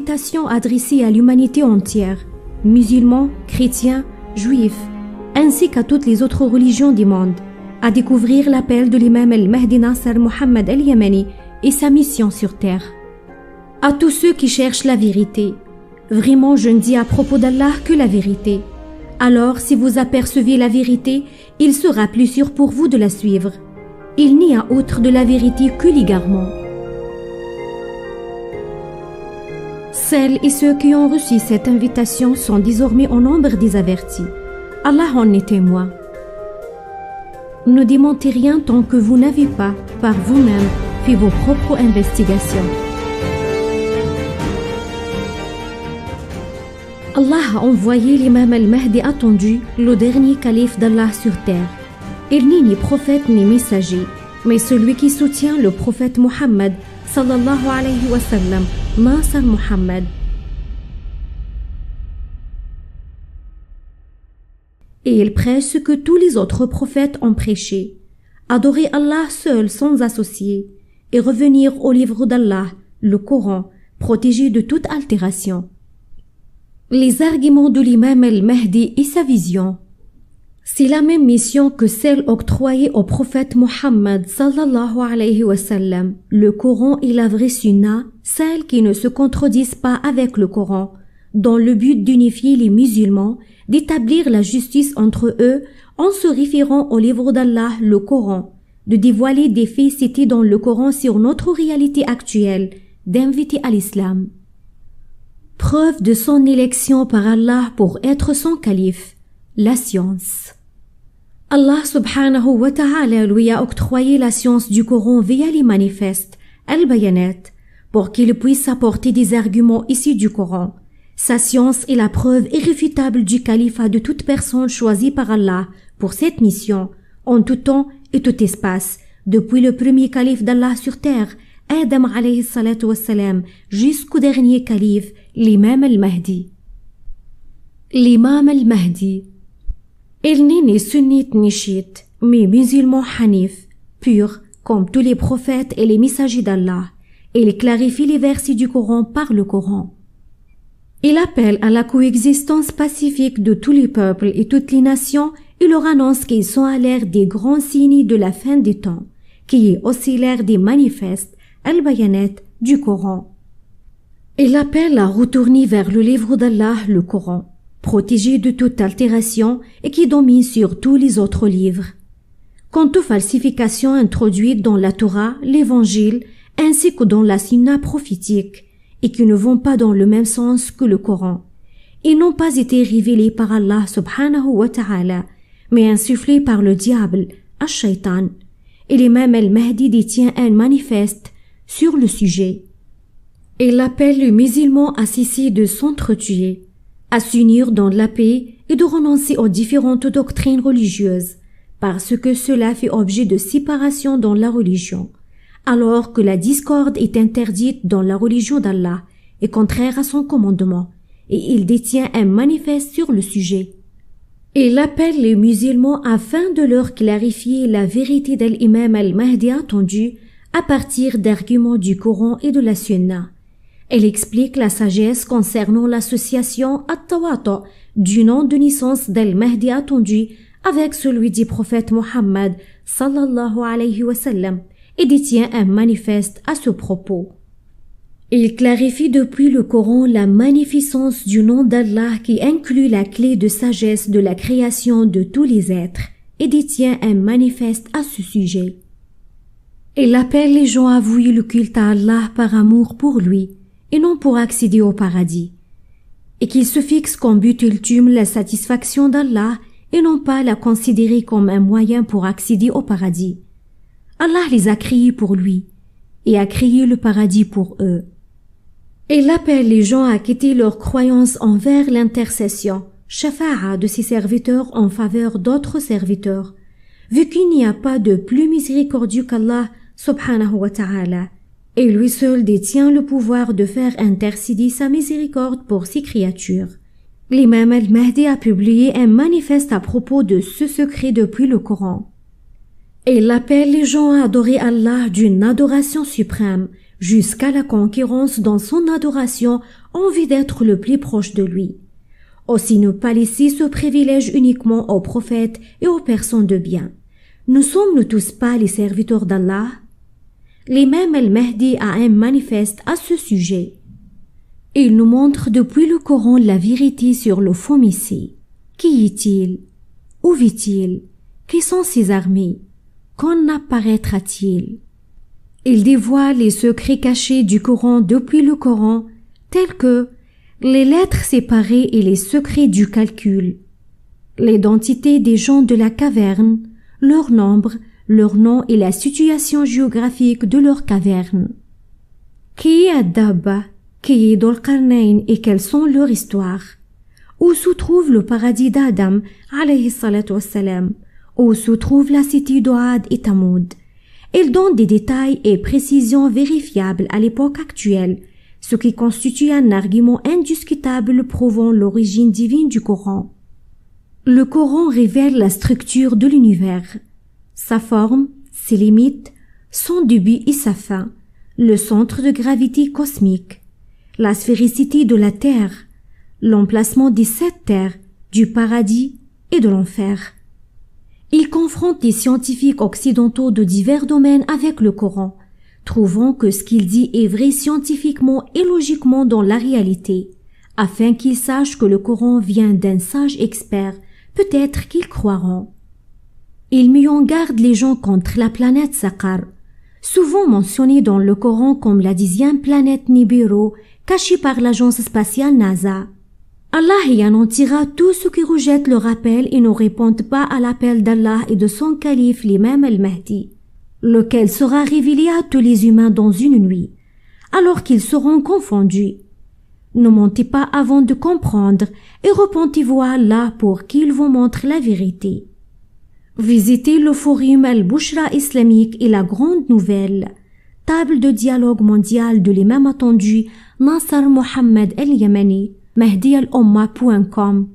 invitation adressée à l'humanité entière, musulmans, chrétiens, juifs, ainsi qu'à toutes les autres religions du monde, à découvrir l'appel de l'imam al-Mahdi Nasser Mohammed al-Yamani et sa mission sur terre. À tous ceux qui cherchent la vérité, vraiment je ne dis à propos d'Allah que la vérité. Alors si vous apercevez la vérité, il sera plus sûr pour vous de la suivre. Il n'y a autre de la vérité que l'égarement. Celles et ceux qui ont reçu cette invitation sont désormais au nombre des avertis. Allah en est témoin. Ne démentez rien tant que vous n'avez pas, par vous-même, fait vos propres investigations. Allah a envoyé l'imam al-Mahdi attendu, le dernier calife d'Allah sur terre. Il n'est ni prophète ni messager, mais celui qui soutient le prophète Mohammed, sallallahu alayhi wa sallam, Nasser Mohammed. Et il prêche ce que tous les autres prophètes ont prêché, adorer Allah seul sans associé, et revenir au livre d'Allah, le Coran, protégé de toute altération. Les arguments de l'imam al-Mahdi et sa vision. C'est la même mission que celle octroyée au prophète Mohammed sallallahu alayhi wa sallam, le Coran et la vraie sunna, celles qui ne se contredisent pas avec le Coran, dans le but d'unifier les musulmans, d'établir la justice entre eux en se référant au livre d'Allah, le Coran, de dévoiler des faits cités dans le Coran sur notre réalité actuelle, d'inviter à l'islam. Preuve de son élection par Allah pour être son calife, la science. Allah subhanahu wa ta'ala lui a octroyé la science du Coran via les manifestes, al-bayanat, pour qu'il puisse apporter des arguments issus du Coran. Sa science est la preuve irréfutable du califat de toute personne choisie par Allah pour cette mission, en tout temps et tout espace, depuis le premier calife d'Allah sur terre, Adam alayhi salatu wassalam, jusqu'au dernier calife, l'imam al-Mahdi. L'imam al-Mahdi. Il n'est ni sunnite ni chiite, mais musulman hanif, pur, comme tous les prophètes et les messagers d'Allah. Il clarifie les versets du Coran par le Coran. Il appelle à la coexistence pacifique de tous les peuples et toutes les nations et leur annonce qu'ils sont à l'ère des grands signes de la fin des temps, qui est aussi l'ère des manifestes, al-bayanat, du Coran. Il appelle à retourner vers le livre d'Allah, le Coran, protégé de toute altération et qui domine sur tous les autres livres. Quant aux falsifications introduites dans la Torah, l'Évangile, ainsi que dans la Sunna prophétique, et qui ne vont pas dans le même sens que le Coran, ils n'ont pas été révélés par Allah subhanahu wa ta'ala, mais insufflés par le diable, ash-shaytan, et l'imam al-Mahdi détient un manifeste sur le sujet. Il appelle les musulmans à cesser de s'entretuer, à s'unir dans la paix et de renoncer aux différentes doctrines religieuses, parce que cela fait objet de séparation dans la religion, alors que la discorde est interdite dans la religion d'Allah et contraire à son commandement, et il détient un manifeste sur le sujet. Il appelle les musulmans afin de leur clarifier la vérité de l'imam al-Mahdi attendu à partir d'arguments du Coran et de la Sunna. Elle explique la sagesse concernant l'association at-Tawatu du nom de naissance d'al-Mahdi attendu avec celui du prophète Mohammed sallallahu alayhi wa sallam et détient un manifeste à ce propos. Il clarifie depuis le Coran la magnificence du nom d'Allah qui inclut la clé de sagesse de la création de tous les êtres et détient un manifeste à ce sujet. Il appelle les gens à vouer le culte à Allah par amour pour lui et non pour accéder au paradis, et qu'il se fixe comme but ultime la satisfaction d'Allah et non pas la considérer comme un moyen pour accéder au paradis. Allah les a créés pour lui et a créé le paradis pour eux. Il appelle les gens à quitter leur croyance envers l'intercession, shafa'a de ses serviteurs en faveur d'autres serviteurs, vu qu'il n'y a pas de plus miséricordieux qu'Allah subhanahu wa ta'ala, et lui seul détient le pouvoir de faire intercéder sa miséricorde pour ses créatures. L'imam al-Mahdi a publié un manifeste à propos de ce secret depuis le Coran. Il appelle les gens à adorer Allah d'une adoration suprême, jusqu'à la conquérance dans son adoration envie d'être le plus proche de lui. Aussi ne pas laisser ce privilège uniquement aux prophètes et aux personnes de bien. Ne sommes-nous tous pas les serviteurs d'Allah? L'imam al-Mahdi a un manifeste à ce sujet. Il nous montre depuis le Coran la vérité sur le faux Messie. Qui est-il? Où vit-il? Qui sont ses armées? Quand apparaîtra-t-il? Il dévoile les secrets cachés du Coran depuis le Coran, tels que les lettres séparées et les secrets du calcul, l'identité des gens de la caverne, leur nombre, leur nom et la situation géographique de leur caverne. Qui est Dabba? Qui est Dhul-Qarnayn et quelles sont leurs histoires? Où se trouve le paradis d'Adam, alayhi salatu wassalam? Où se trouve la cité d'Oad et Tamoud? Il donne des détails et précisions vérifiables à l'époque actuelle, ce qui constitue un argument indiscutable prouvant l'origine divine du Coran. Le Coran révèle la structure de l'univers, sa forme, ses limites, son début et sa fin, le centre de gravité cosmique, la sphéricité de la Terre, l'emplacement des 7 terres, du paradis et de l'enfer. Il confronte les scientifiques occidentaux de divers domaines avec le Coran, trouvant que ce qu'il dit est vrai scientifiquement et logiquement dans la réalité, afin qu'ils sachent que le Coran vient d'un sage expert, peut-être qu'ils croiront. Il met en garde les gens contre la planète Saqar, souvent mentionnée dans le Coran comme la 10e planète Nibiru, cachée par l'agence spatiale NASA. Allah y anéantira tous ceux qui rejettent le rappel et ne répondent pas à l'appel d'Allah et de son calife l'imam al-Mahdi, lequel sera révélé à tous les humains dans une nuit, alors qu'ils seront confondus. Ne mentez pas avant de comprendre et repentez-vous à Allah pour qu'il vous montre la vérité. Visitez le forum Al-Bushra islamique et la grande nouvelle, table de dialogue mondial de l'imam attendu Nasser Mohammed al-Yamani, mahdialumma.com.